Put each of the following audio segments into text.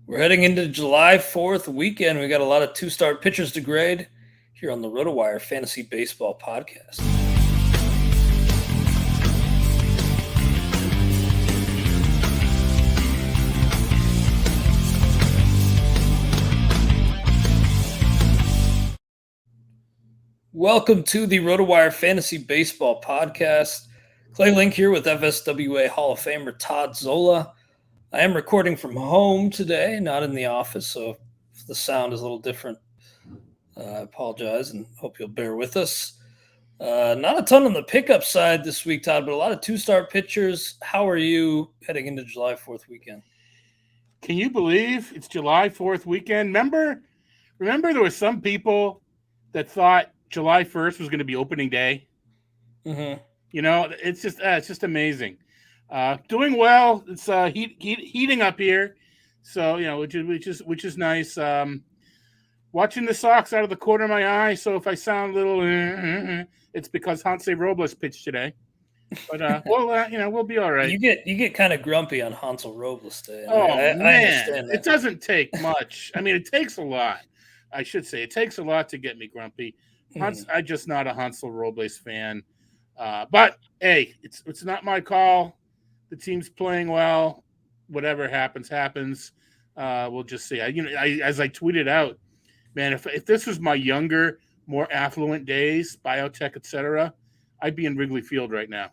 We're heading into July 4th weekend. We got a lot of two-start pitchers to grade here on the RotoWire Fantasy Baseball Podcast. Welcome to the RotoWire Fantasy Baseball Podcast. Clay Link here with FSWA Hall of Famer Todd Zola. I am recording from home today, not in the office, so if the sound is a little different, I apologize and hope you'll bear with us. Not a ton on the pickup side this week, Todd, but a lot of two-start pitchers. How are you heading into July 4th weekend? Can you believe it's July 4th weekend? Remember there were some people that thought July 1st was going to be opening day? Mm-hmm. You know, it's just amazing. Doing well. It's heating up here, so which is nice. Watching the Sox out of the corner of my eye. So if I sound a little, it's because Hansel Robles pitched today. But we'll be all right. You get kind of grumpy on Hansel Robles Day. Oh I man, understand that. It doesn't take much. I mean, it takes a lot. I should say it takes a lot to get me grumpy. I'm just not a Hansel Robles fan. But hey, it's not my call. The team's playing well. Whatever happens. We'll just see. As I tweeted out, man, if this was my younger, more affluent days, biotech, etc., I'd be in Wrigley Field right now.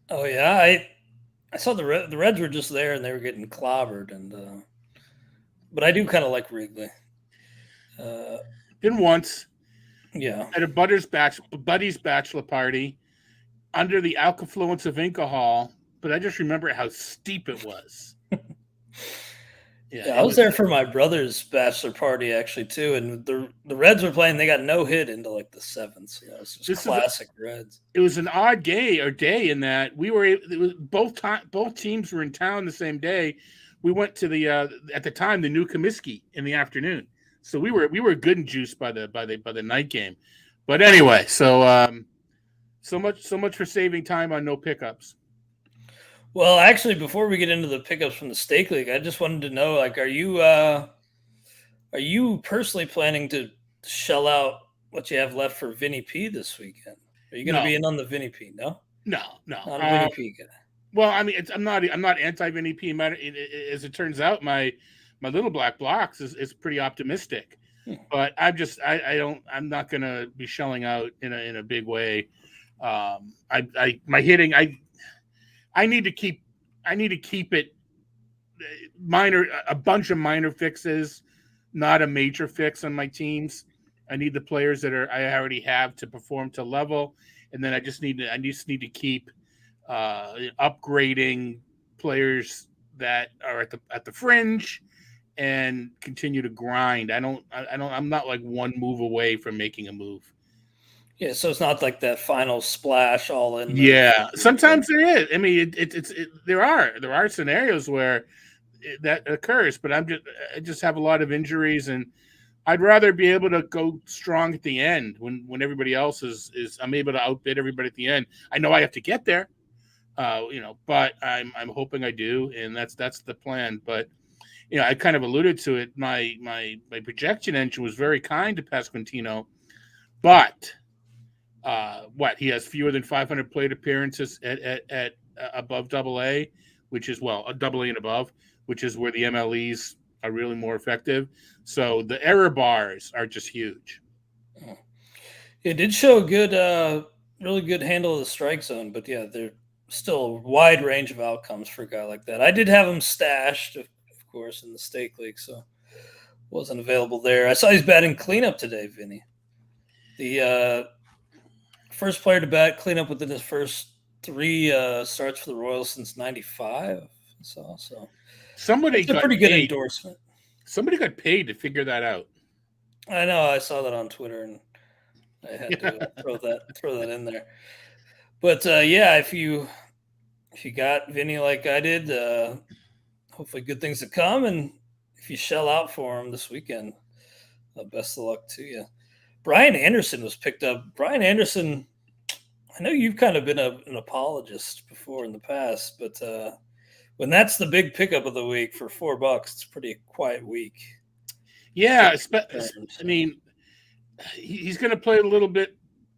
Oh yeah, I saw the Reds were just there and they were getting clobbered, and but I do kind of like Wrigley. Been once. Yeah. At a buddy's bachelor party under the alkafluence of alcohol, but I just remember how steep it was. Yeah, I was there for my brother's bachelor party actually too, and the Reds were playing. They got no hit into like the seventh. You know, it's just classic Reds. It was an odd day in that both teams were in town the same day. We went to the at the time the new Comiskey in the afternoon. So we were good and juiced by the night game, but anyway, so much for saving time on no pickups. Well, actually, before we get into the pickups from the Stake League, I just wanted to know, like, are you personally planning to shell out what you have left for Vinny P this weekend? Are you going to be in on the Vinny P? No, not a Vinny P guy. Well, I mean, I'm not anti Vinny P. As it turns out, my little black blocks is pretty optimistic, but I'm not going to be shelling out in a big way. My hitting, I need to keep it a bunch of minor fixes, not a major fix on my teams. I need the players that I already have to perform to level, and then I just need to keep upgrading players that are at the fringe and continue to grind. I'm not like one move away from making a move. Yeah, so it's not like that final splash all in. Yeah, sometimes there is. I mean, there are scenarios where that occurs, but I just have a lot of injuries, and I'd rather be able to go strong at the end when everybody else is. I'm able to outbid everybody at the end. I know I have to get there, but I'm hoping I do, and that's the plan. But I kind of alluded to it. My projection engine was very kind to Pasquantino, but he has fewer than 500 plate appearances at above AA, which is a AA and above, which is where the MLEs are really more effective. So the error bars are just huge. It did show a good, really good handle of the strike zone, but yeah, there's still a wide range of outcomes for a guy like that. I did have him stashed, of course, in the Stake League, so wasn't available there. I saw he's batting cleanup today, Vinny. The first player to bat cleanup within his first three starts for the Royals since '95. So somebody got a pretty good endorsement. Somebody got paid to figure that out. I know. I saw that on Twitter, and I had to throw that in there. But if you got Vinny like I did, hopefully good things to come. And if you shell out for him this weekend, best of luck to you. Brian Anderson was picked up. Brian Anderson, I know you've kind of been an apologist before in the past, but when that's the big pickup of the week for $4, it's a pretty quiet week. Yeah, I mean, he's going to play a little bit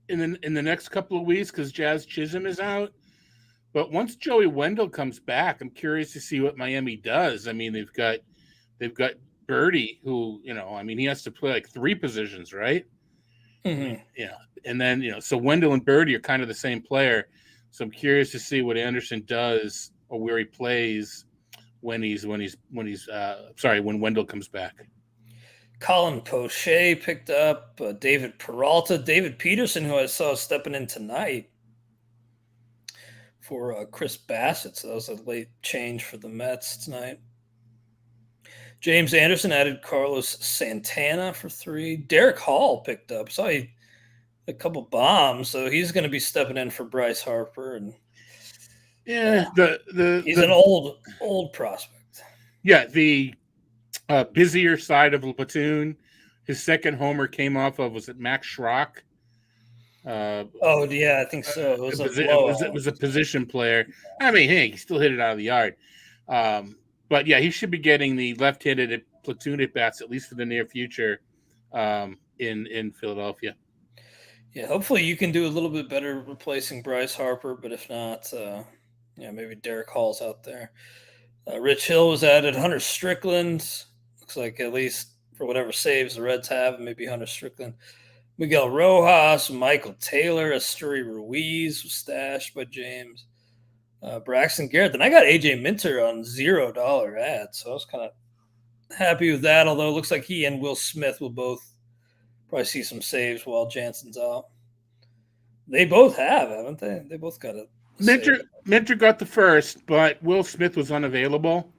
in the next couple of weeks because Jazz Chisholm is out. But once Joey Wendell comes back, I'm curious to see what Miami does. I mean, they've got Birdie, who, he has to play like 3 positions, right? Mm-hmm. Yeah, and then so Wendell and Birdie are kind of the same player. So I'm curious to see what Anderson does or where he plays when Wendell comes back. Colin Poche picked up David Peralta, David Peterson, who I saw stepping in tonight for Chris Bassett. So that was a late change for the Mets tonight. James Anderson added Carlos Santana for 3. Derek Hall picked up. Saw a couple bombs, so he's going to be stepping in for Bryce Harper. And he's an old prospect. Yeah, the busier side of the platoon. His second homer came off of, was it Max Schrock? I think so. It was a position player. I mean, hey, he still hit it out of the yard. But yeah, he should be getting the left-handed platoon at bats at least for the near future in Philadelphia. Yeah, hopefully you can do a little bit better replacing Bryce Harper, but if not, maybe Derek Hall's out there. Rich Hill was added. Hunter Strickland looks like, at least for whatever saves the Reds have, maybe Hunter Strickland. Miguel Rojas, Michael Taylor, Asturi Ruiz was stashed by James. Braxton Garrett. Then I got AJ Minter on $0 ad, so I was kind of happy with that, although it looks like he and Will Smith will both probably see some saves while Jansen's out. They both have, haven't they? They both got it. Minter got the first, but Will Smith was unavailable.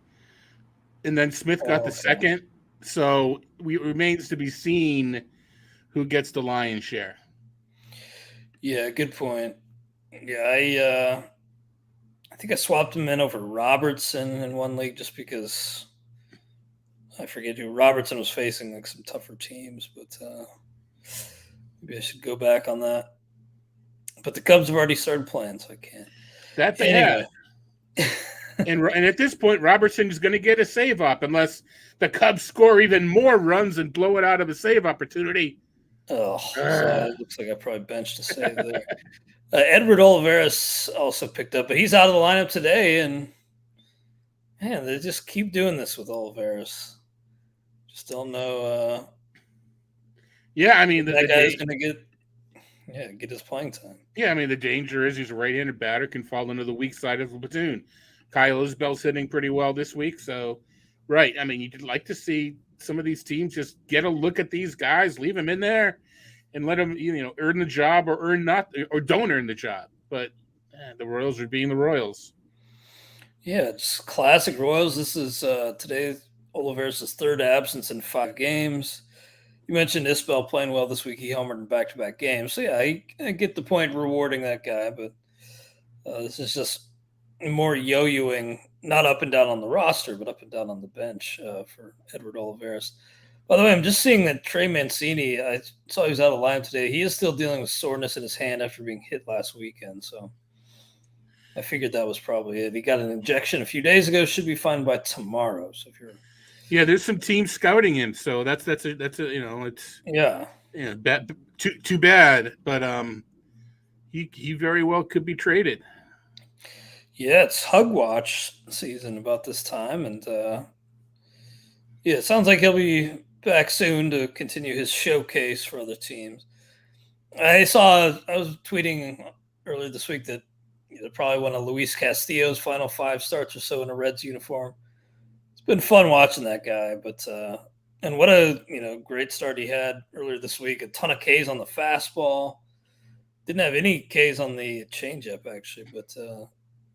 And then Smith got the second. So it remains to be seen who gets the lion's share. Yeah, good point. Yeah, I think I swapped him in over Robertson in one league just because I forget who Robertson was facing, like some tougher teams, but maybe I should go back on that. But the Cubs have already started playing, so I can't. That they have. And at this point, Robertson is going to get a save up unless the Cubs score even more runs and blow it out of a save opportunity. So it looks like I probably benched a save there. Edward Olivares also picked up, but he's out of the lineup today. And man, they just keep doing this with Olivares. Just don't know. I mean, that guy's going to get his playing time. Yeah, I mean, the danger is he's a right-handed batter, can fall into the weak side of the platoon. Kyle Isbell's hitting pretty well this week, so right. I mean, you'd like to see some of these teams just get a look at these guys, leave them in there, and let them, earn the job or don't earn the job. But the Royals are being the Royals. Yeah, it's classic Royals. This is today Olivares' third absence in 5 games. You mentioned Isbell playing well this week. He homered in back-to-back games. So, I get the point rewarding that guy, but this is just more yo-yoing, not up and down on the roster, but up and down on the bench for Edward Olivares. By the way, I'm just seeing that Trey Mancini, I saw he was out of line today. He is still dealing with soreness in his hand after being hit last weekend, so I figured that was probably it. He got an injection a few days ago, should be fine by tomorrow. So if you're there's some teams scouting him, so that's it's bad, too bad, but he very well could be traded. Yeah, it's Hug Watch season about this time, and it sounds like he'll be back soon to continue his showcase for other teams. I was tweeting earlier this week that probably one of Luis Castillo's final 5 starts or so in a Reds uniform. It's been fun watching that guy, but and what a great start he had earlier this week. A ton of Ks on the fastball. Didn't have any Ks on the changeup actually, but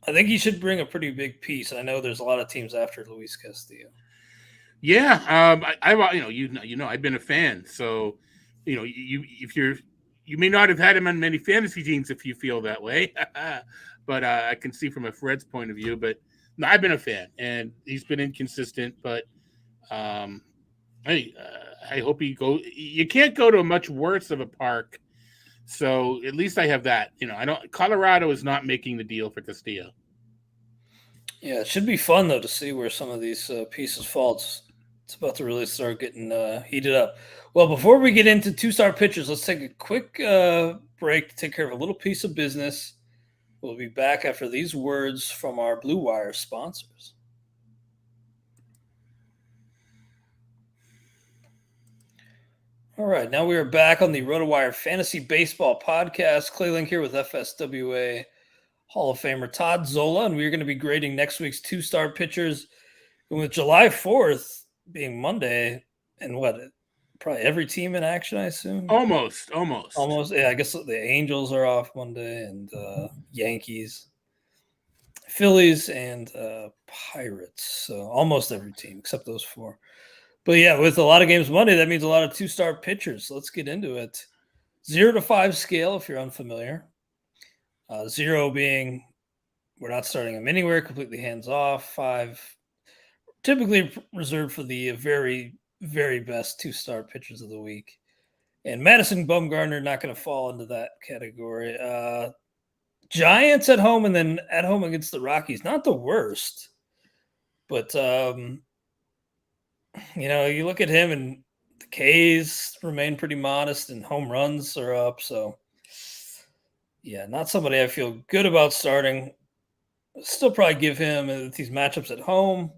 I think he should bring a pretty big piece. I know there's a lot of teams after Luis Castillo. Yeah, I've been a fan, so you may not have had him on many fantasy teams if you feel that way, but I can see from a Fred's point of view. But no, I've been a fan, and he's been inconsistent. But I hope he go. You can't go to a much worse of a park, so at least I have that. Colorado is not making the deal for Castillo. Yeah, it should be fun though to see where some of these pieces fall. It's about to really start getting heated up. Well, before we get into two-star pitchers, let's take a quick break to take care of a little piece of business. We'll be back after these words from our Blue Wire sponsors. All right, now we are back on the RotoWire Fantasy Baseball Podcast. Clay Link here with FSWA Hall of Famer Todd Zola, and we're going to be grading next week's two-star pitchers. And with July 4th being Monday, and probably every team in action, I assume? Almost. Yeah, I guess the Angels are off Monday, and Yankees, Phillies, and Pirates. So almost every team except those four. But yeah, with a lot of games Monday, that means a lot of two-star pitchers. So let's get into it. 0 to 5 scale, if you're unfamiliar. 0 being we're not starting them anywhere, completely hands off. 5 typically reserved for the very, very best two-star pitchers of the week. And Madison Bumgarner not going to fall into that category. Giants at home and then at home against the Rockies. Not the worst. But you look at him and the K's remain pretty modest and home runs are up. So, yeah, not somebody I feel good about starting. Still probably give him these matchups at home,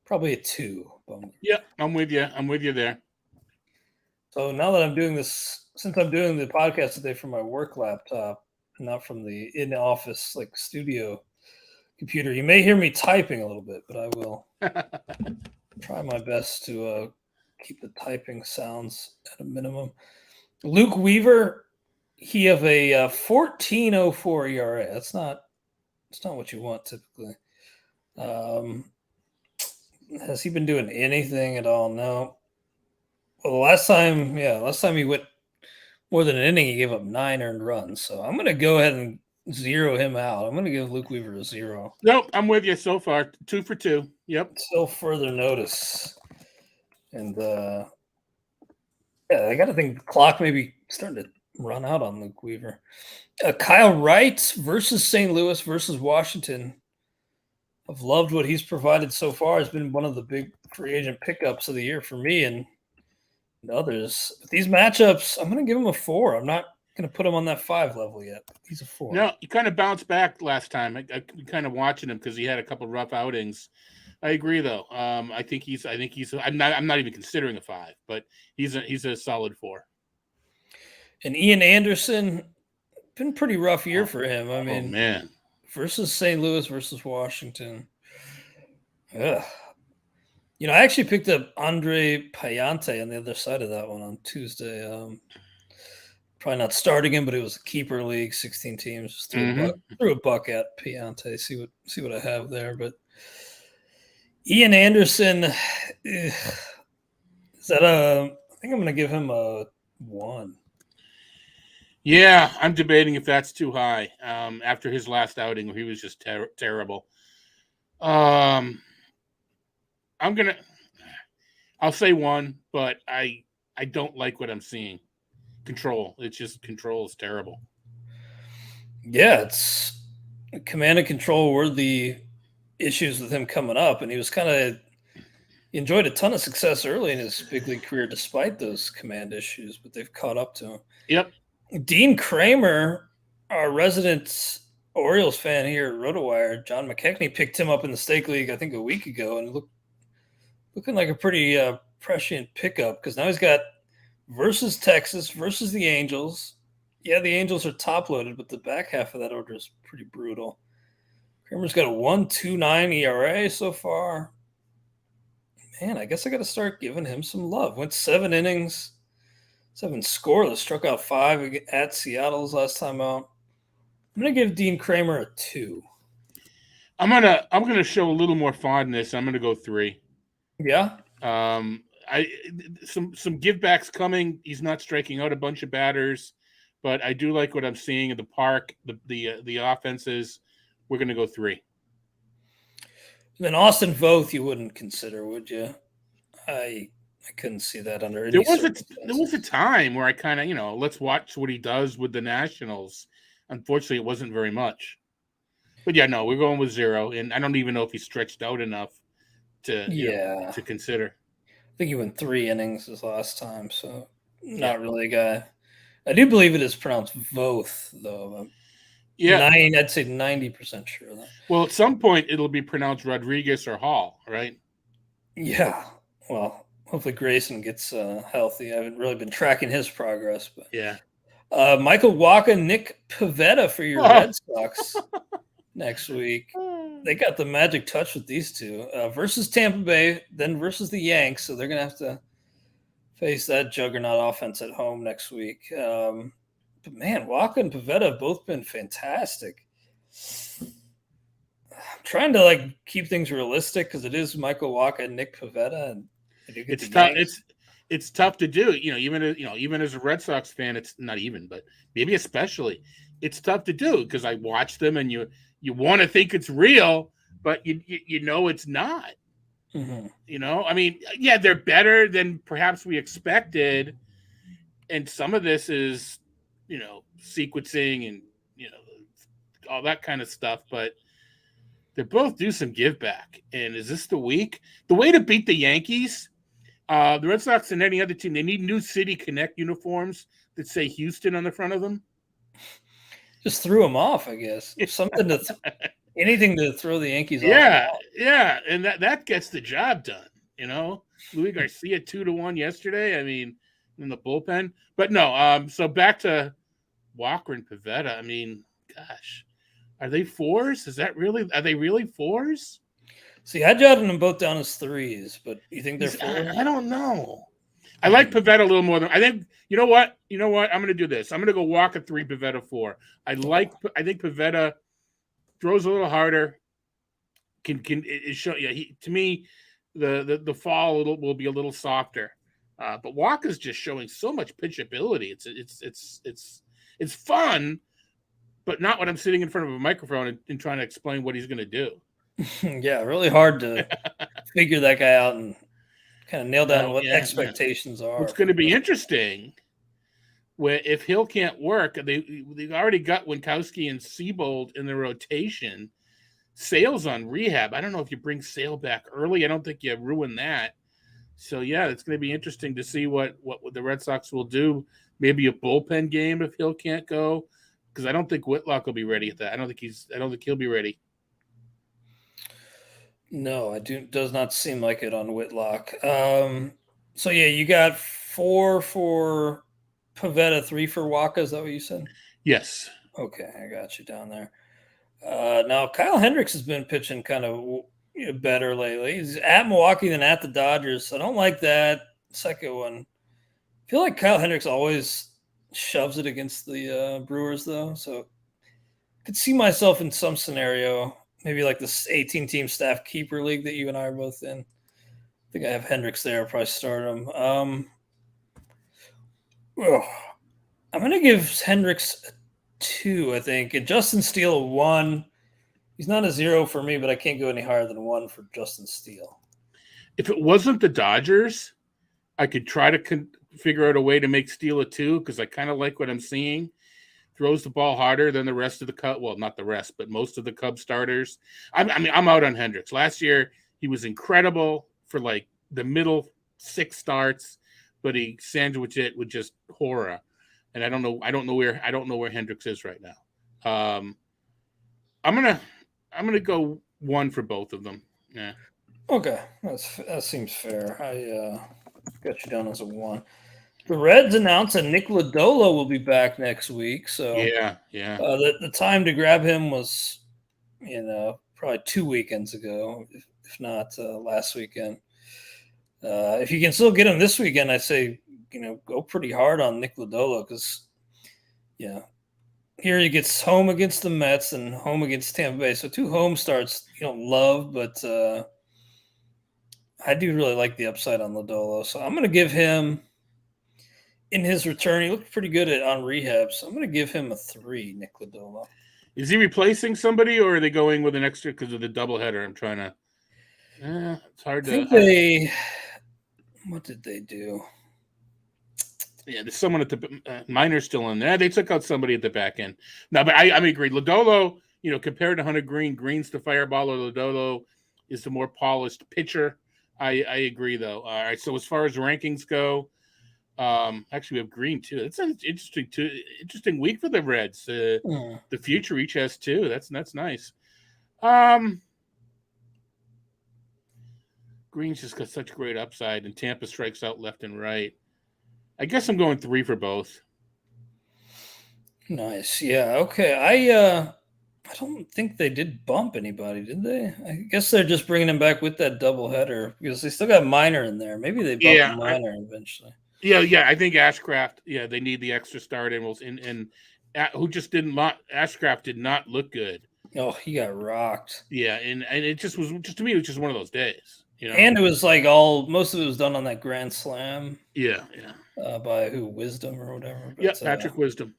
probably a 2. Yeah, I'm with you there. So now that I'm doing this, since I'm doing the podcast today from my work laptop, not from the in-office studio computer, you may hear me typing a little bit, but I will try my best to keep the typing sounds at a minimum. Luke Weaver, he have a 14.04 ERA. That's not what you want typically. Has he been doing anything at all? No. Well, last time he went more than an inning, he gave up 9 earned runs. So I'm going to go ahead and zero him out. I'm going to give Luke Weaver a 0. Nope, I'm with you so far. 2 for 2. Yep. Still further notice. And I got to think the clock may be starting to run out on Luke Weaver. Kyle Wright versus St. Louis versus Washington. I've loved what he's provided so far. It's been one of the big free agent pickups of the year for me and others. But these matchups, I'm going to give him a 4. I'm not going to put him on that 5 level yet. He's a 4. No, he kind of bounced back last time. I kind of watching him because he had a couple rough outings. I agree, though. I think he's. I'm not even considering a 5, but he's a solid 4. And Ian Anderson, been a pretty rough year for him. I mean, man, versus St. Louis versus Washington. Ugh. I actually picked up Andre Payante on the other side of that one on Tuesday. Probably not starting him, but it was a keeper league, 16 teams. Just threw a buck at Payante, see what I have there. But Ian Anderson, is that I think I'm going to give him a 1. Yeah, I'm debating if that's too high. After his last outing, where he was just terrible. I'll say 1, but I don't like what I'm seeing. Control is terrible. Yeah, it's command and control were the issues with him coming up, and he was enjoyed a ton of success early in his big league career despite those command issues, but they've caught up to him. Yep. Dean Cramer, our resident Orioles fan here at RotoWire, John McKechnie picked him up in the stake league, I think a week ago, and looking like a pretty prescient pickup because now he's got versus Texas, versus the Angels. Yeah, the Angels are top-loaded, but the back half of that order is pretty brutal. Kramer's got a 1.29 ERA so far. Man, I guess I got to start giving him some love. Went 7 innings, 7 scoreless, struck out 5 at Seattle's last time out. I'm gonna give Dean Cramer a 2. I'm gonna show a little more fondness. I'm gonna go 3. Yeah. Some give backs coming. He's not striking out a bunch of batters, but I do like what I'm seeing in the park. The offenses. We're gonna go 3. And then Austin Voth, you wouldn't consider, would you? I couldn't see that under any circumstances. There was a time where I kind of let's watch what he does with the Nationals. Unfortunately, it wasn't very much. But yeah, no, we're going with 0, and I don't even know if he's stretched out enough to to consider. I think he went 3 innings his last time, so not really a guy. I do believe it is pronounced Voth, though. I'd say 90% sure of that. Well, at some point it'll be pronounced Rodriguez or Hall, right? Yeah. Well, hopefully Grayson gets healthy. I haven't really been tracking his progress, but yeah. Michael Wacha, Nick Pavetta for your Red Sox next week. They got the magic touch with these two versus Tampa Bay, then versus the Yanks. So they're going to have to face that juggernaut offense at home next week. But man, Wacha and Pavetta have both been fantastic. I'm trying to keep things realistic because it is Michael Wacha and Nick Pavetta, and it's tough. It's tough to do. Even as a Red Sox fan, it's not even, but maybe especially, it's tough to do because I watch them and you want to think it's real, but you know it's not. Mm-hmm. I mean, yeah, they're better than perhaps we expected, and some of this is, sequencing and all that kind of stuff, but they both do some give back. And is this the week? The way to beat the Yankees, the Red Sox and any other team, they need new City Connect uniforms that say Houston on the front of them. Just threw them off, I guess. Something anything to throw the Yankees off. Yeah, and that gets the job done. Louis Garcia 2-1 yesterday. I mean, in the bullpen, but no. So back to Walker and Pavetta. I mean, gosh, are they 4s? Are they really 4s? See, I jotted them both down as 3s, but you think they're 4s? I don't know. I like Pavetta a little more than I think. You know what? I'm going to do this. I'm going to go Walker 3, Pavetta 4. I think Pavetta throws a little harder. Can show? Yeah, to me, the fall will be a little softer. But Walker's just showing so much pitchability. It's fun, but not when I'm sitting in front of a microphone and trying to explain what he's going to do. Yeah, really hard to figure that guy out and kind of nail down what expectations are. What's going to be interesting, where if Hill can't work, they've already got Winkowski and Seabold in the rotation. Sale's on rehab. I don't know if you bring Sale back early. I don't think you ruin that. So, yeah, it's going to be interesting to see what the Red Sox will do. Maybe a bullpen game if Hill can't go, because I don't think Whitlock will be ready at that. I don't think he'll be ready. No, does not seem like it on Whitlock. So, yeah, you got 4 for Pavetta, 3 for Wacha. Is that what you said? Yes. Okay, I got you down there. Now, Kyle Hendricks has been pitching kind of better lately. He's at Milwaukee than at the Dodgers. I don't like that second one. I feel like Kyle Hendricks always shoves it against the Brewers, though. So I could see myself in some scenario, maybe like this 18-team staff keeper league that you and I are both in. I think I have Hendricks there. I'll probably start him. I'm going to give Hendricks a 2, I think. And Justin Steele a 1. He's not a 0 for me, but I can't go any higher than 1 for Justin Steele. If it wasn't the Dodgers, I could try to figure out a way to make Steele a 2 because I kind of like what I'm seeing. Throws the ball harder than the rest of the Cubs. Well, not the rest, but most of the Cubs starters. I'm out on Hendricks. Last year, he was incredible for like the middle 6 starts, but he sandwiched it with just horror. And I don't know where Hendricks is right now. I'm gonna go 1 for both of them. Yeah. Okay, that seems fair. I got you down as a 1. The Reds announced that Nick Lodolo will be back next week. So yeah. The time to grab him was, probably 2 weekends ago, if not last weekend. If you can still get him this weekend, I say go pretty hard on Nick Lodolo because, here he gets home against the Mets and home against Tampa Bay. So 2 home starts you don't love, but I do really like the upside on Lodolo. So I'm going to give him, in his return, he looked pretty good on rehab. So I'm going to give him a 3, Nick Lodolo. Is he replacing somebody or are they going with an extra because of the doubleheader? I'm trying to it's hard to think what did they do? Yeah, there's someone at the Miner's still in there. They took out somebody at the back end. No, but I agree. Lodolo compared to Hunter Green, Green's the fireball, or Lodolo is the more polished pitcher. I agree, though. All right, so as far as rankings go, actually we have Green too. It's an interesting week for the Reds. The future each has 2. That's nice. Green's just got such great upside, and Tampa strikes out left and right. I guess I'm going 3 for both. Nice. Yeah. Okay. I don't think they did bump anybody, did they? I guess they're just bringing him back with that doubleheader because they still got Minor in there. Maybe they bump Minor eventually. Yeah. I think Ashcraft. Yeah, they need the extra start, and who just didn't. Ashcraft did not look good. Oh, he got rocked. Yeah, and it just to me, it was just one of those days. And it was like most of it was done on that grand slam. Yeah. By Wisdom or whatever. But, Patrick Wisdom.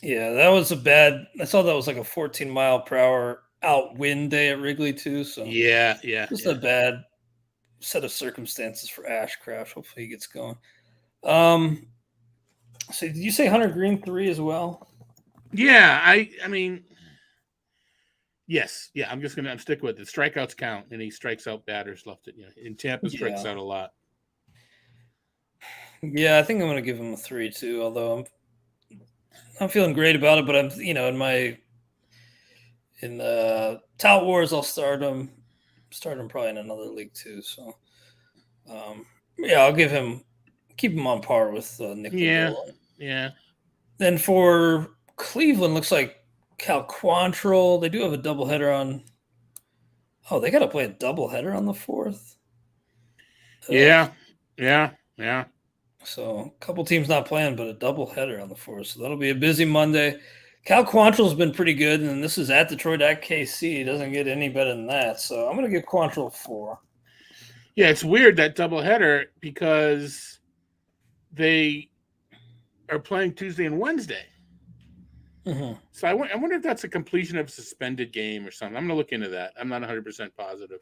Yeah, that was I saw that was like a 14-mile-per-hour outwind day at Wrigley too. So yeah. Just a bad set of circumstances for Ashcraft. Hopefully he gets going. So did you say Hunter Green 3 as well? Yeah, I mean, yes, yeah. I'm sticking with it. Strikeouts count, and he strikes out batters left. In Tampa strikes out a lot. Yeah, I think I'm going to give him a 3 too. Although I'm feeling great about it, but I'm in the Tout Wars I'll start him probably in another league too. So I'll keep him on par with Nick. Yeah. Then for Cleveland, looks like Cal Quantrill. They do have a doubleheader on. Oh, they got to play a doubleheader on the 4th. Yeah. So a couple teams not playing, but a doubleheader on the 4th. So that'll be a busy Monday. Cal Quantrill's been pretty good, and this is at Detroit at KC. It doesn't get any better than that. So I'm going to give Quantrill a 4. Yeah, it's weird, that doubleheader, because they are playing Tuesday and Wednesday. Mm-hmm. So I wonder if that's a completion of a suspended game or something. I'm going to look into that. I'm not 100% positive.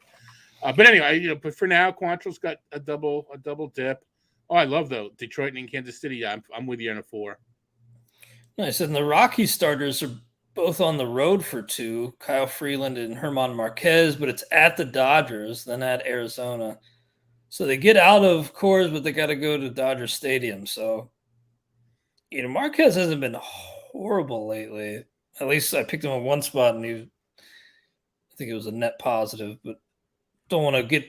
But anyway, but for now, Quantrill's got a double dip. Oh, I love, though, Detroit and Kansas City. Yeah, I'm with you on a 4. Nice. And the Rockies starters are both on the road for 2, Kyle Freeland and Herman Marquez, but it's at the Dodgers, then at Arizona. So they get out of Coors, but they got to go to Dodger Stadium. So, Marquez hasn't been horrible lately. At least I picked him on one spot, and I think it was a net positive, but don't want to get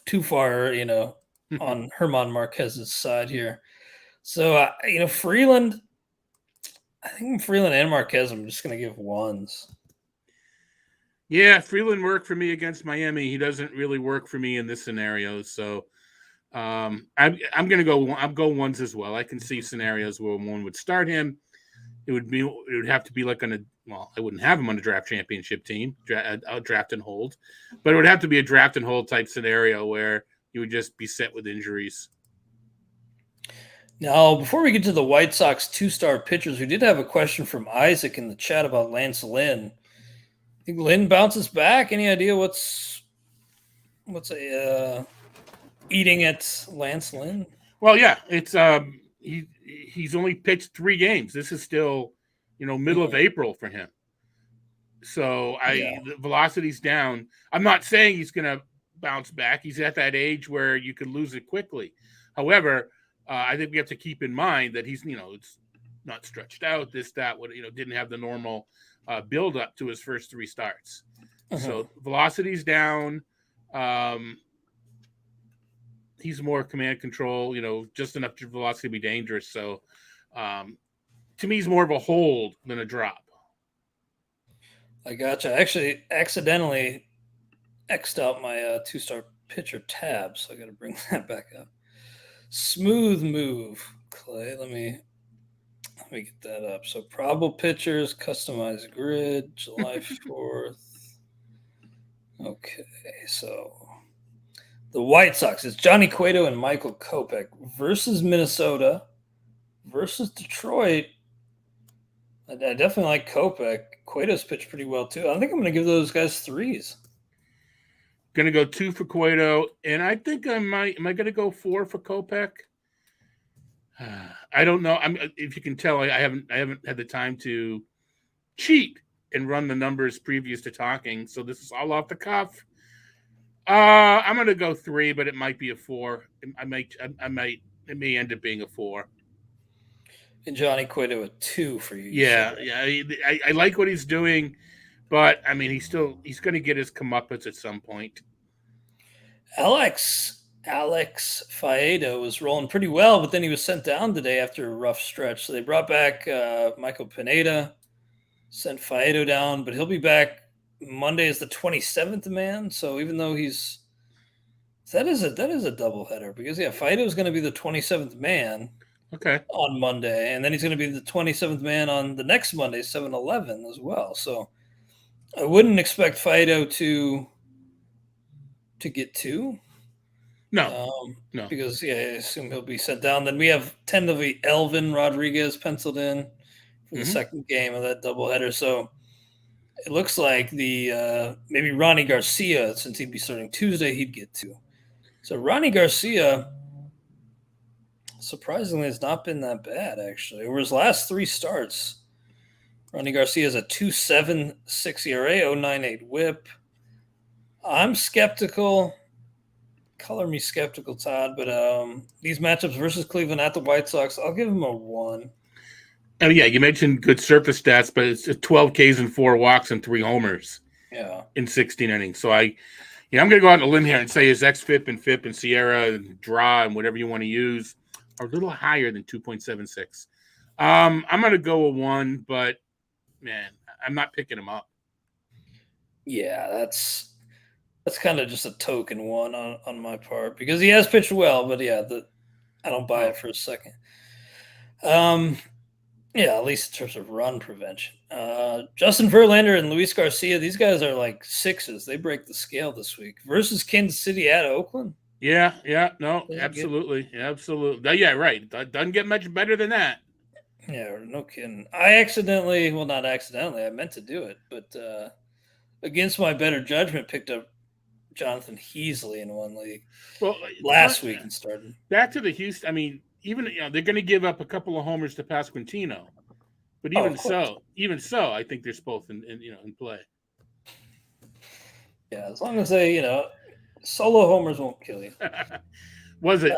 too far, on Herman Marquez's side here. So, Freeland, I think Freeland and Marquez, I'm just going to give 1s. Yeah, Freeland worked for me against Miami. He doesn't really work for me in this scenario. So I'm going to go 1s as well. I can see scenarios where one would start him. It would have to be like I wouldn't have him on a draft championship team, draft and hold, but it would have to be a draft and hold type scenario where you would just be set with injuries. Now, before we get to the White Sox 2-star pitchers, we did have a question from Isaac in the chat about Lance Lynn. I think Lynn bounces back. Any idea what's eating at Lance Lynn? Well, yeah, it's he's only pitched 3 games. This is still, middle of April for him. So the velocity's down. I'm not saying he's going to bounce back. He's at that age where you could lose it quickly. However, I think we have to keep in mind that he's, it's not stretched out, didn't have the normal build up to his first 3 starts. So velocity's down. He's more command control, just enough velocity to be dangerous. So to me, he's more of a hold than a drop. I gotcha. I actually accidentally X'd out my 2-star pitcher tab, so I got to bring that back up. Smooth move, Clay. Let me get that up. So probable pitchers, customized grid, July 4th. Okay, so the White Sox, it's Johnny Cueto and Michael Kopech versus Minnesota versus Detroit. I definitely like Kopech. Cueto's pitched pretty well too. I think I'm going to give those guys 3s. Going to go 2 for Cueto, and I think am I going to go 4 for Kopech? I don't know. If you can tell, I haven't had the time to cheat and run the numbers previous to talking. So this is all off the cuff. I'm going to go 3, but it might be a 4. It may end up being a 4. And Johnny Cueto a 2 for you. Yeah. I like what he's doing, but I mean, he's going to get his comeuppance at some point. Alex Faedo was rolling pretty well, but then he was sent down today after a rough stretch. So they brought back Michael Pineda, sent Faedo down, but he'll be back Monday as the 27th man. So even though that is a doubleheader because Faedo is going to be the 27th man on Monday, and then he's going to be the 27th man on the next Monday, 7-11 as well. So I wouldn't expect Faedo to get 2. No. Because I assume he'll be sent down. Then we have tentatively Elvin Rodriguez penciled in for the second game of that doubleheader. So it looks like the maybe Ronnie Garcia, since he'd be starting Tuesday, he'd get 2. So Ronnie Garcia, surprisingly, has not been that bad actually. Over his last 3 starts, Ronnie Garcia has a 2.76 ERA, 0.98 WHIP. I'm skeptical. Color me skeptical, Todd, but these matchups versus Cleveland at the White Sox, I'll give him a 1. Oh yeah, you mentioned good surface stats, but it's 12 Ks and 4 walks and 3 homers. Yeah, in 16 innings. So I'm going to go out on a limb here and say his xFIP and FIP and Sierra and draw and whatever you want to use are a little higher than 2.76. I'm going to go a 1, but man, I'm not picking him up. Yeah, that's kind of just a token 1 on my part because he has pitched well, but I don't buy it for a second. At least in terms of run prevention. Justin Verlander and Luis Garcia, these guys are like 6s. They break the scale this week versus Kansas City at Oakland. Yeah, no, absolutely. Yeah, right. Doesn't get much better than that. Yeah, no kidding. I meant to do it, but against my better judgment, picked up Jonathan Heasley in one league last week and started. Back to the Houston. I mean, even they're going to give up a couple of homers to Pasquantino, but even so, I think they're both in play. Yeah, as long as they solo homers won't kill you. Was it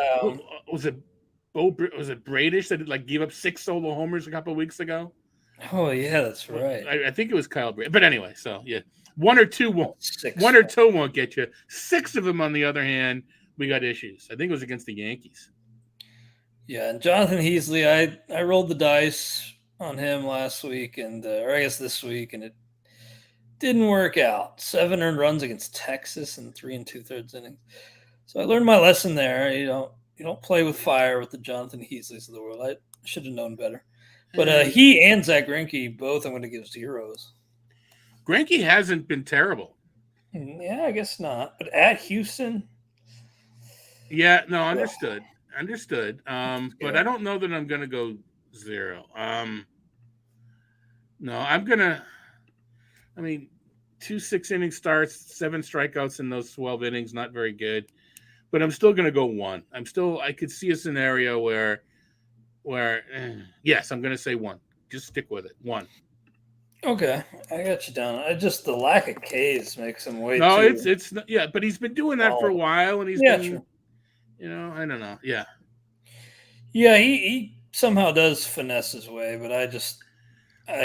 Bradish that gave up 6 solo homers a couple of weeks ago? Oh yeah, that's right. I think it was Kyle Bradish. But anyway, so yeah. 1 or 2 won't. 1 or 2 won't get you. 6 of them, on the other hand, we got issues. I think it was against the Yankees. Yeah, and Jonathan Heasley, I rolled the dice on him last week, or I guess this week, and it didn't work out. 7 earned runs against Texas in 3 2/3 innings. So I learned my lesson there. You don't play with fire with the Jonathan Heasleys of the world. I should have known better. But he and Zach Greinke, both I'm going to give 0s. Greinke hasn't been terrible. Yeah, I guess not. But at Houston? Yeah, no, understood. But I don't know that I'm going to go 0. No, I'm going to – 2 6-inning starts, 7 strikeouts in those 12 innings, not very good. But I'm still going to go 1. I could see a scenario where yes, I'm going to say 1. Just stick with it. 1. Okay, I got you down. The lack of Ks makes him way too. No, it's yeah, but he's been doing that for a while, and he's been, true. I don't know, yeah. Yeah, he somehow does finesse his way, but I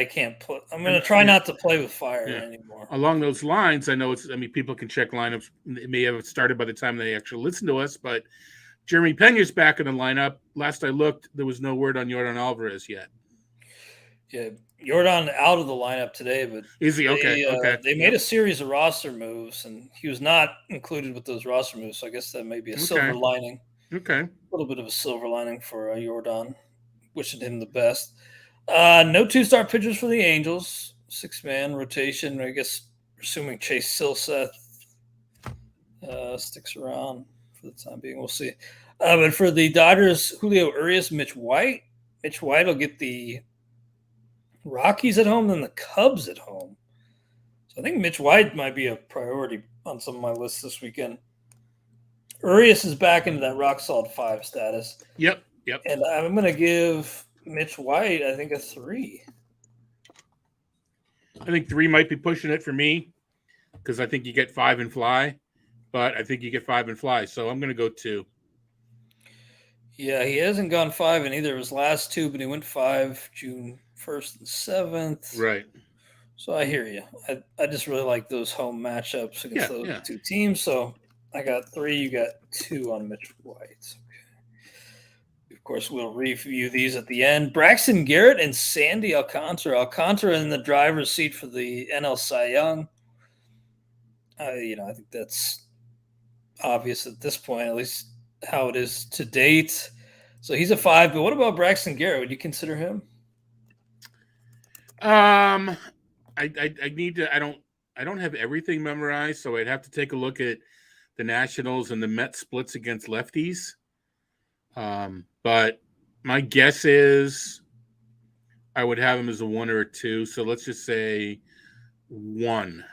can't play. I'm going to try not to play with fire anymore. Along those lines, I know people can check lineups. It may have started by the time they actually listen to us, but Jeremy Pena's back in the lineup. Last I looked, there was no word on Yordan Alvarez yet. Yeah, Yordan out of the lineup today, but is he okay? They made a series of roster moves, and he was not included with those roster moves. So I guess that may be a silver lining. Okay, a little bit of a silver lining for Yordan. Wishing him the best. No 2-star pitchers for the Angels. 6-man rotation. I guess assuming Chase Silseth sticks around for the time being, we'll see. But for the Dodgers, Julio Urias, Mitch White. Mitch White will get the Rockies at home, then the Cubs at home. So I think Mitch White might be a priority on some of my lists this weekend. Urias is back into that rock solid 5 status. Yep. And I'm going to give Mitch White, I think, a 3. I think 3 might be pushing it for me because I think you get 5 and fly, but I think you get 5 and fly. So I'm going to go 2. Yeah, he hasn't gone 5 in either of his last 2, but he went 5 June 1st and 7th. Right. So I hear you. I just really like those home matchups against those 2 teams. So I got 3, you got 2 on Mitch White. Okay. Of course, we'll review these at the end. Braxton Garrett and Sandy Alcantar. Alcantar in the driver's seat for the NL Cy Young. I think that's obvious at this point, at least how it is to date. So he's a 5. But what about Braxton Garrett? Would you consider him? I need to. I don't have everything memorized, so I'd have to take a look at the Nationals and the Mets splits against lefties. But my guess is I would have him as a 1 or a 2. So let's just say 1.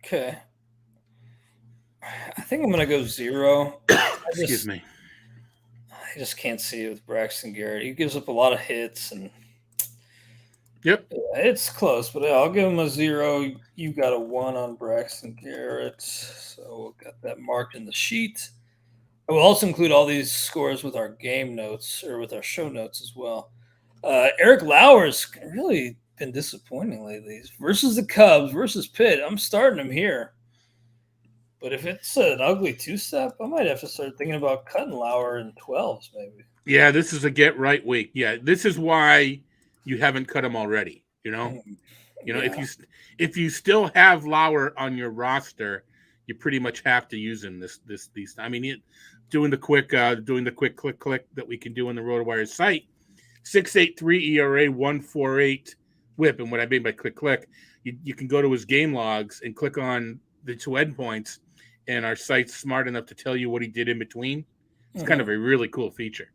Okay. I think I'm going to go 0. Excuse me. I just can't see it with Braxton Garrett. He gives up a lot of hits, and it's close, but I'll give him a 0. You got a 1 on Braxton Garrett, so we've got that marked in the sheet. I will also include all these scores with our game notes or with our show notes as well. Eric Lauer's really been disappointing lately. Versus the Cubs, versus Pitt, I'm starting him here. But if it's an ugly 2-step, I might have to start thinking about cutting Lauer in 12s maybe. Yeah, this is a get right week. Yeah, this is why you haven't cut him already. If you still have Lauer on your roster, you pretty much have to use him these. I mean, doing the quick click that we can do on the RotoWire site. 6.83 ERA, 1.48 WHIP, and what I mean by click, you can go to his game logs and click on the 2 endpoints, and our site's smart enough to tell you what he did in between. It's kind of a really cool feature.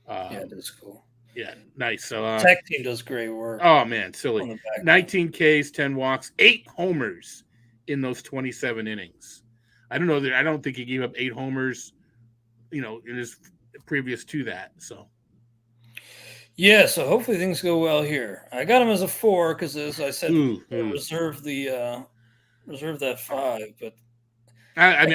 Yeah, it is cool. Yeah, nice. So Tech team does great work. Oh man, silly. 19 Ks, 10 walks, 8 homers in those 27 innings. I don't think he gave up 8 homers, in his previous to that. So yeah, so hopefully things go well here. I got him as a 4 because, as I said, reserve that 5. But I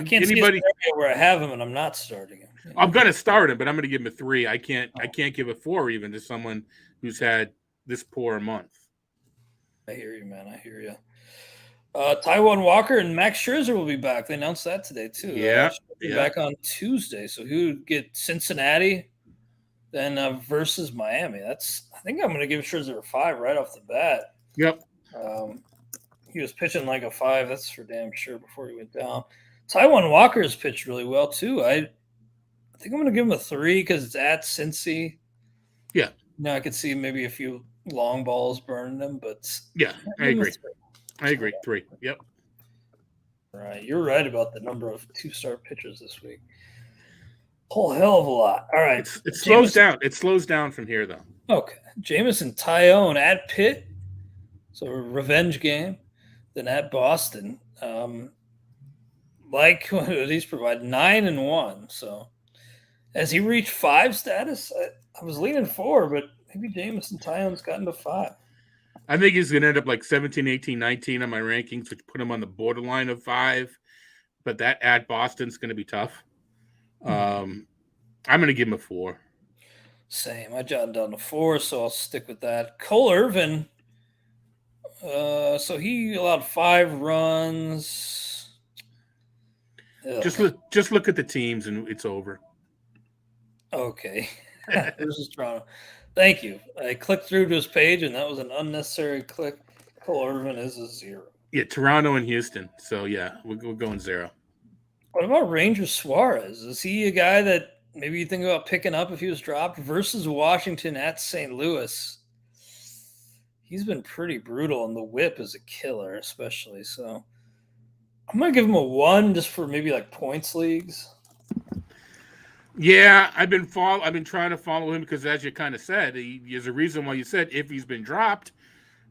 can't see anybody where I have him and I'm not starting him. I'm gonna start him, but I'm gonna give him a 3. I can't give a 4 even to someone who's had this poor a month. I hear you, man. I hear you. Taijuan Walker and Max Scherzer will be back. They announced that today too. Yeah, back on Tuesday. So he would get Cincinnati, then versus Miami. I think I'm going to give Scherzer a 5 right off the bat. Yep. He was pitching like a 5. That's for damn sure before he went down. Taijuan Walker has pitched really well too. I think I'm going to give him a 3 because it's at Cincy. Yeah. I could see maybe a few long balls burning them, but yeah, I agree. 3. Yep. Right. You're right about the number of 2-star pitchers this week. Whole hell of a lot. All right. It slows down. It slows down from here, though. Okay. Jameson Tyone at Pitt. So a revenge game. Then at Boston. Like what he's provided, 9-1. So has he reached 5 status? I was leaning 4, but maybe Jameson Tyone's gotten to 5. I think he's going to end up like 17, 18, 19 on my rankings, which put him on the borderline of 5. But that at Boston's going to be tough. I'm going to give him a 4. Same. I jotted down to 4, so I'll stick with that. Cole Irvin. So he allowed 5 runs. Ugh. Just look at the teams and it's over. Okay. Versus Toronto. Thank you. I clicked through to his page, and that was an unnecessary click. Cole Irvin is a 0. Yeah, Toronto and Houston. So, yeah, we're going 0. What about Ranger Suarez? Is he a guy that maybe you think about picking up if he was dropped versus Washington at St. Louis? He's been pretty brutal, and the whip is a killer, especially. So I'm going to give him a 1 just for maybe like points leagues. Yeah, I've been trying to follow him because, as you kind of said, there's a reason why you said if he's been dropped,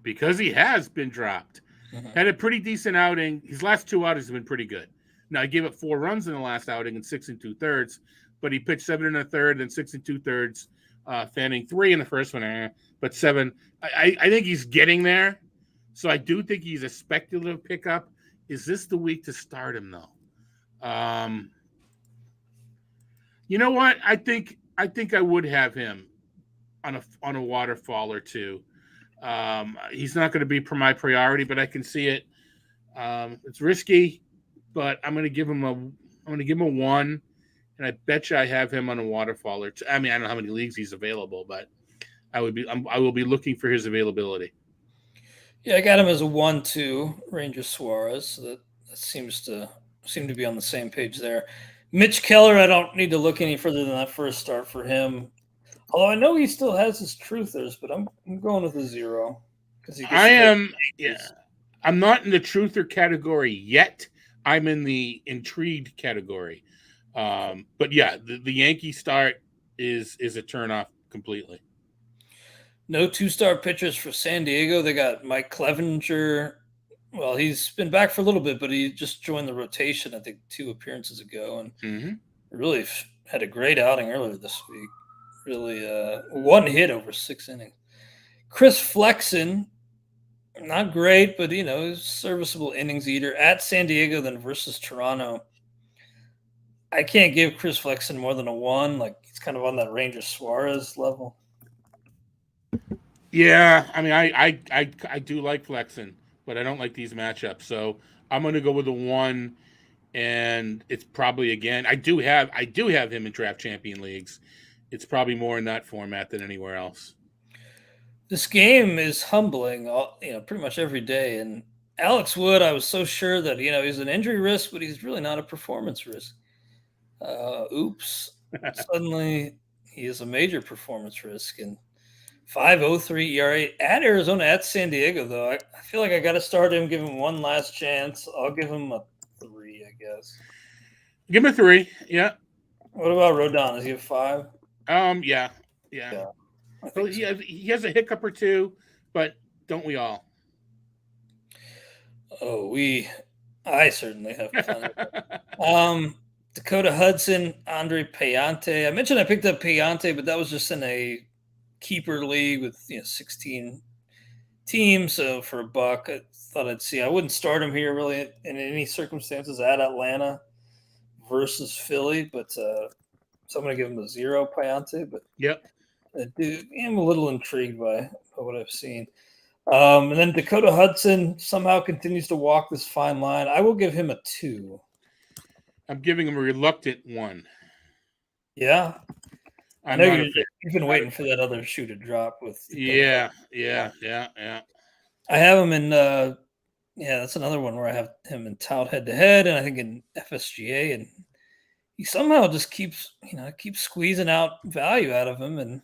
because he has been dropped. Mm-hmm. Had a pretty decent outing. His last 2 outings have been pretty good. Now, he gave up 4 runs in the last outing in 6 2/3, but he pitched 7 1/3 and 6 2/3 Fanning 3 in the first one, but 7. I think he's getting there. So I do think he's a speculative pickup. Is this the week to start him though? You know what? I think I would have him on a waterfall or two. He's not going to be my priority, but I can see it. It's risky, but I'm going to give him a 1, and I bet you I have him on a waterfall or two. I mean, I don't know how many leagues he's available, but I will be looking for his availability. Yeah, I got him as a 1-2 Ranger Suarez. So that seems to be on the same page there. Mitch Keller, I don't need to look any further than that first start for him. Although I know he still has his truthers, but I'm going with a 0 because I'm not in the truther category yet. I'm in the intrigued category. But yeah, the Yankee start is a turnoff completely. No 2-star pitchers for San Diego. They got Mike Clevenger. Well, he's been back for a little bit, but he just joined the rotation, I think, 2 appearances ago, and really had a great outing earlier this week. Really, 1 hit over 6 innings. Chris Flexon, not great, but serviceable innings eater at San Diego, then versus Toronto. I can't give Chris Flexon more than a 1. Like, he's kind of on that Ranger Suarez level. Yeah, I mean, I do like Flexon, but I don't like these matchups. So I'm going to go with a 1, and it's probably again. I do have him in draft champion leagues. It's probably more in that format than anywhere else. This game is humbling, pretty much every day. And Alex Wood, I was so sure that he's an injury risk, but he's really not a performance risk. Oops! Suddenly, he is a major performance risk, and 5.03 ERA at Arizona, at San Diego, though. I feel like I got to start him, give him one last chance. I'll give him a 3, I guess. Give him a 3, yeah. What about Rodon? Is he a 5? Yeah. Well, he has a hiccup or two, but don't we all? Oh, I certainly have plenty. Dakota Hudson, Andre Payante. I mentioned I picked up Payante, but that was just in a keeper league with 16 teams. So for a buck, I thought I'd see. I wouldn't start him here really in any circumstances at Atlanta versus Philly, but so I'm going to give him a 0, Payante. But yep, I'm a little intrigued by what I've seen. And then Dakota Hudson somehow continues to walk this fine line. I will give him a 2. I'm giving him a reluctant 1. Yeah. I know you've been waiting for that other shoe to drop with. Yeah. I have him in, that's another one where I have him in tout head-to-head, and I think in FSGA, and he somehow just keeps squeezing out value out of him,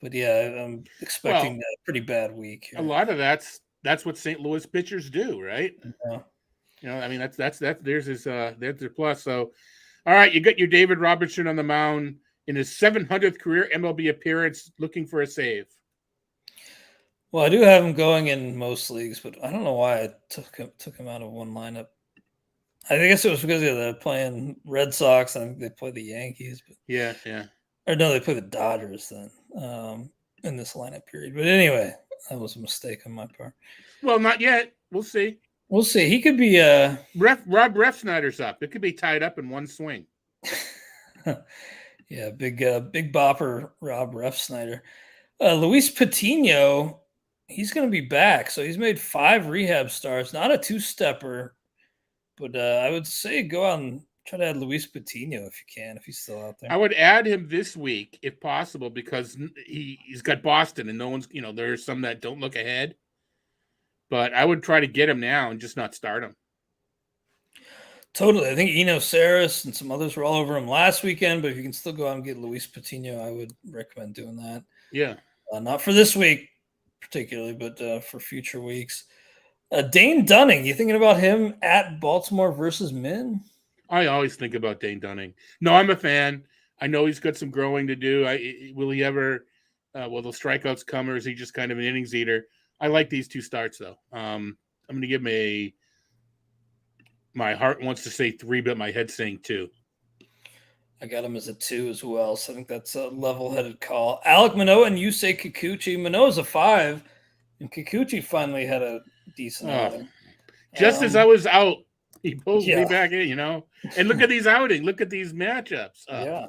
but yeah, I'm expecting a pretty bad week here. A lot of that's what St. Louis pitchers do, right? Yeah. I mean that's there's their plus. So, all right, you got your David Robertson on the mound in his 700th career MLB appearance, looking for a save. Well, I do have him going in most leagues, but I don't know why I took him out of one lineup. I guess it was because they're playing Red Sox. I think they play the Yankees. But, yeah. Or no, they play the Dodgers then in this lineup period. But anyway, that was a mistake on my part. Well, not yet. We'll see. He could be Rob Refsnyder's up. It could be tied up in one swing. Yeah, big bopper Rob Refsnyder. Luis Patino, he's going to be back. So he's made 5 rehab starts, not a 2-stepper, but I would say go out and try to add Luis Patino if you can, if he's still out there. I would add him this week if possible because he's got Boston and no one's, there's some that don't look ahead. But I would try to get him now and just not start him. Totally. I think Eno Saris and some others were all over him last weekend, but if you can still go out and get Luis Patino, I would recommend doing that. Yeah. Not for this week particularly, but for future weeks. Dane Dunning, you thinking about him at Baltimore versus Min? I always think about Dane Dunning. No, I'm a fan. I know he's got some growing to do. Will he ever will the strikeouts come, or is he just kind of an innings eater? I like these 2 starts, though. I'm going to give him my heart wants to say 3, but my head's saying 2. I got him as a 2 as well, so I think that's a level-headed call. Alec Manoah and Yusei Kikuchi. Manoah's a 5, and Kikuchi finally had a decent outing. Just as I was out, he pulled me yeah. back in, And look at these outings. Look at these matchups. Yeah.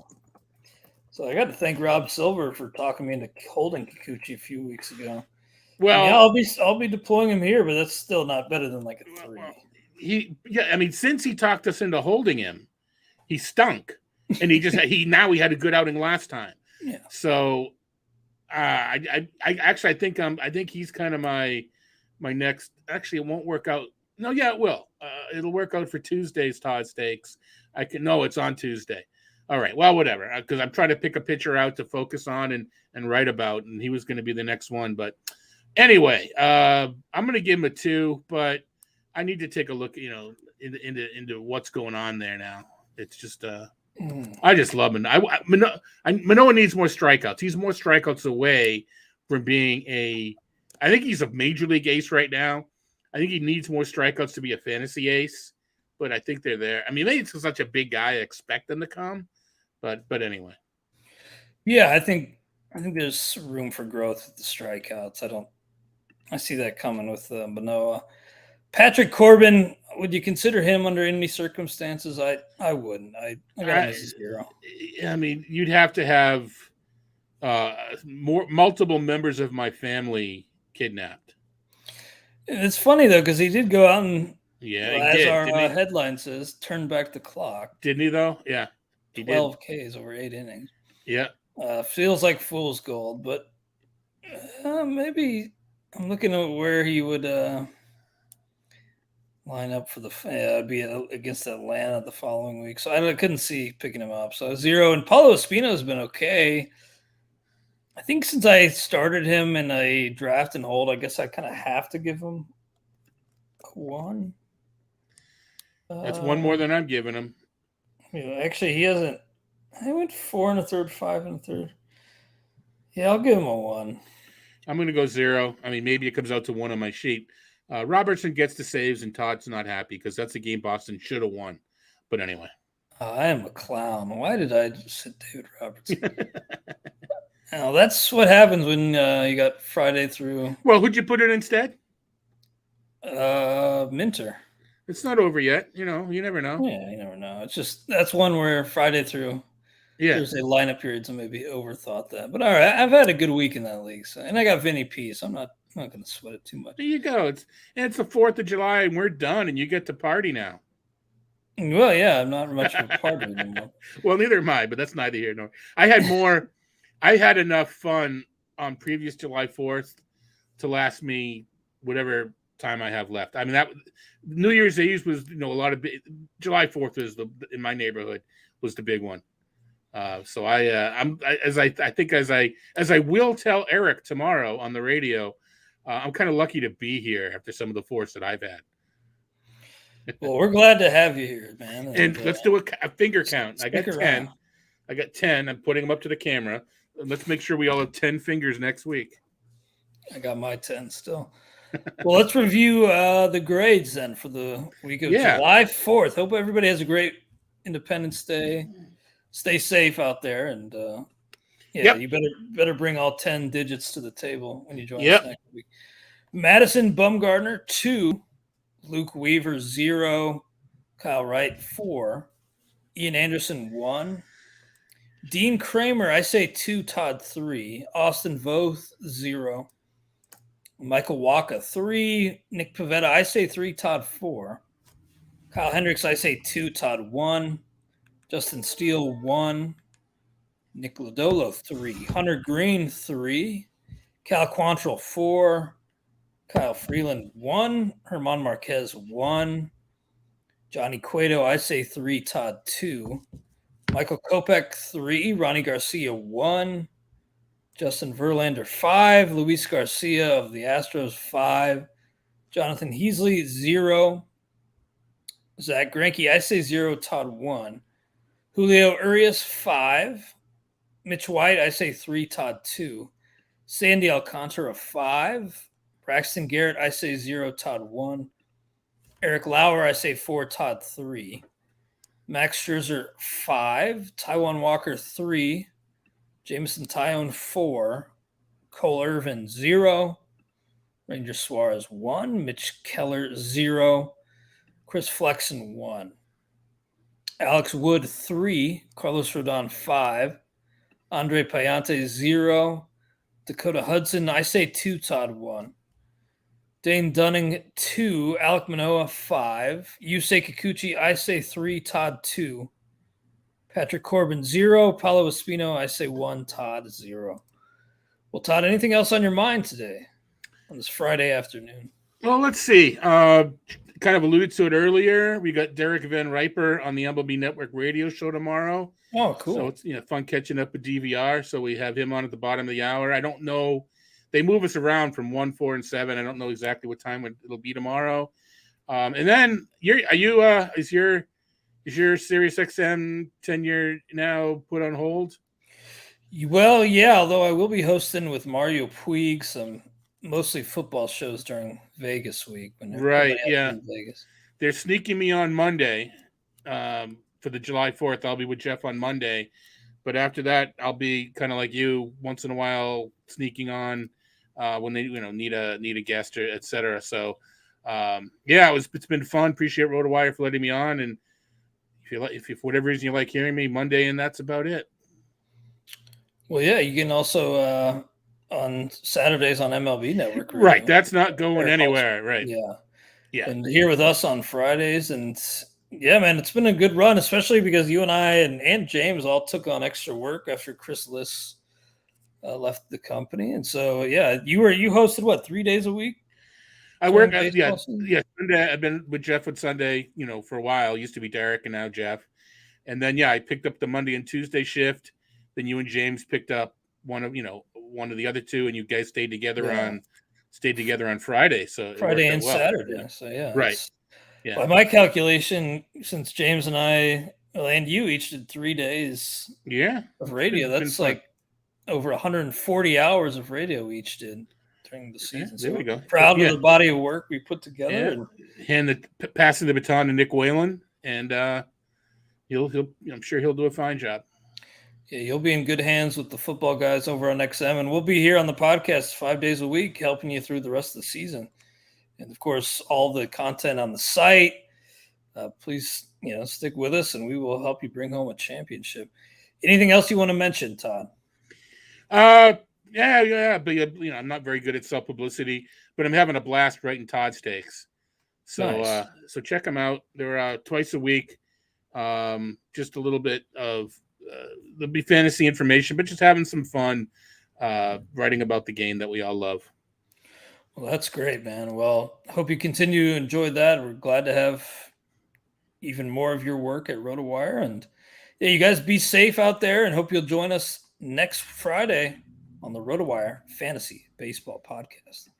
So I got to thank Rob Silver for talking me into holding Kikuchi a few weeks ago. Well, I'll be deploying him here, but that's still not better than like a 3. Since he talked us into holding him, he stunk, and he had a good outing last time. Yeah. So, I think he's kind of my next. Actually, it won't work out. No, yeah, it will. It'll work out for Tuesday's Todd Stakes. It's on Tuesday. All right. Well, whatever. Because I'm trying to pick a pitcher out to focus on and write about, and he was going to be the next one. But anyway, I'm going to give him a 2, but I need to take a look, into what's going on there now. It's just, I just love him. Manoah needs more strikeouts. He's more strikeouts away from being I think he's a major league ace right now. I think he needs more strikeouts to be a fantasy ace, but I think they're there. I mean, maybe it's such a big guy, I expect them to come, but anyway. Yeah, I think there's room for growth with the strikeouts. I see that coming with Manoah. Patrick Corbin, would you consider him under any circumstances? I wouldn't. I got him as a 0. I mean, you'd have to have multiple members of my family kidnapped. It's funny though, because he did go out and as our headline says, turn back the clock. Didn't he though? Yeah, he 12 did. Ks over 8 innings. Yeah, feels like fool's gold, but maybe I'm looking at where he would line up for it'd be against Atlanta the following week. So I couldn't see picking him up. So 0. And Paulo Espino has been okay. I think since I started him in a draft and hold, I guess I kind of have to give him a 1. That's 1 more than I'm giving him. Actually, he hasn't. I went 4 1/3, 5 1/3. Yeah, I'll give him a 1. I'm going to go 0. I mean, maybe it comes out to 1 on my sheet. Robertson gets the saves, and Todd's not happy because that's a game Boston should have won. But anyway. I am a clown. Why did I just sit David Robertson? Now, that's what happens when you got Friday through. Well, who'd you put it instead? Minter. It's not over yet. You never know. Yeah, you never know. It's just that's one where Friday through Thursday lineup periods, and maybe overthought that. But all right, I've had a good week in that league, and I got Vinny P, so I'm not going to sweat it too much. There you go. It's the 4th of July, and we're done, and you get to party now. Well, yeah, I'm not much of a party anymore. Well, neither am I, but that's neither here nor. I had enough fun on previous July 4th to last me whatever time I have left. I mean, that New Year's Eve was, a lot of July 4th is in my neighborhood was the big one. So as I will tell Eric tomorrow on the radio, I'm kind of lucky to be here after some of the force that I've had. Well, we're glad to have you here, man. And let's do a finger count. I got 10. I got 10. I'm putting them up to the camera. Let's make sure we all have 10 fingers next week. I got my 10 still. Well, let's review the grades then for the week of July 4th. Hope everybody has a great Independence Day. Stay safe out there, and you better bring all 10 digits to the table when you join us next week. Madison Bumgardner 2, Luke Weaver 0, Kyle Wright 4, Ian Anderson 1, Dean Cramer I say 2, Todd 3, Austin Voth 0, Michael Waka 3, Nick Pavetta I say 3, Todd 4, Kyle Hendricks I say 2, Todd 1, Justin Steele 1, Nick Lodolo 3, Hunter Green 3, Cal Quantrill 4, Kyle Freeland 1, Herman Marquez 1, Johnny Cueto I say 3, Todd 2, Michael Kopech 3, Ronnie Garcia 1, Justin Verlander 5, Luis Garcia of the Astros 5, Jonathan Heasley 0, Zach Greinke I say 0, Todd 1, Julio Urias 5, Mitch White I say 3, Todd 2, Sandy Alcantara 5, Braxton Garrett I say 0, Todd 1, Eric Lauer I say 4, Todd 3, Max Scherzer 5, Taijuan Walker 3, Jameson Taillon 4, Cole Irvin 0, Ranger Suarez 1, Mitch Keller 0, Chris Flexon 1, Alex Wood 3, Carlos Rodon 5, Andre Payante 0, Dakota Hudson, I say 2, Todd 1, Dane Dunning 2, Alec Manoah 5, Yusei Kikuchi, I say 3, Todd 2, Patrick Corbin 0, Paulo Espino, I say 1, Todd 0. Well, Todd, anything else on your mind today on this Friday afternoon? Well, let's see. Kind of alluded to it earlier. We got Derek Van Riper on the MLB Network radio show tomorrow. Oh, cool. So it's fun catching up with DVR. So we have him on at the bottom of the hour. I don't know. They move us around from 1, 4, and 7. I don't know exactly what time it'll be tomorrow. And then is your Sirius XM tenure now put on hold? Well, yeah, although I will be hosting with Mario Puig some mostly football shows during Vegas week. Right, yeah. Vegas. They're sneaking me on Monday for the July 4th. I'll be with Jeff on Monday. But after that, I'll be kind of like you, once in a while sneaking on when they need a guest or et cetera. So it's been fun. Appreciate RotoWire for letting me on. And if for whatever reason you like hearing me Monday, and that's about it. Well, yeah, you can also on Saturdays on MLB Network. Right, that's not going anywhere. Right. Yeah. And here with us on Fridays, and yeah, man, it's been a good run, especially because you and I and James all took on extra work after Chris Liss left the company, and so yeah, you hosted what 3 days a week? I work Sunday. I've been with Jeff on Sunday, for a while. It used to be Derek and now Jeff, and then I picked up the Monday and Tuesday shift. Then you and James picked up one of the other two, and you guys stayed together on Friday. So Friday and Saturday. So yeah, right. Yeah. By my calculation, since James and I and you each did 3 days of radio, that's like over 140 hours of radio we each did during the season. There we go. Proud of the body of work we put together. And passing the baton to Nick Whalen, and I'm sure he'll do a fine job. Yeah, you'll be in good hands with the football guys over on XM, and we'll be here on the podcast 5 days a week, helping you through the rest of the season. And of course, all the content on the site. Please, stick with us, and we will help you bring home a championship. Anything else you want to mention, Todd? But I'm not very good at self-publicity, but I'm having a blast writing Todd's takes. So, nice. So check them out. They're twice a week. Just a little bit of there'll be fantasy information, but just having some fun writing about the game that we all love. Well, that's great, man. Well, hope you continue to enjoy that. We're glad to have even more of your work at RotoWire. And yeah, you guys be safe out there, and hope you'll join us next Friday on the RotoWire Fantasy Baseball Podcast.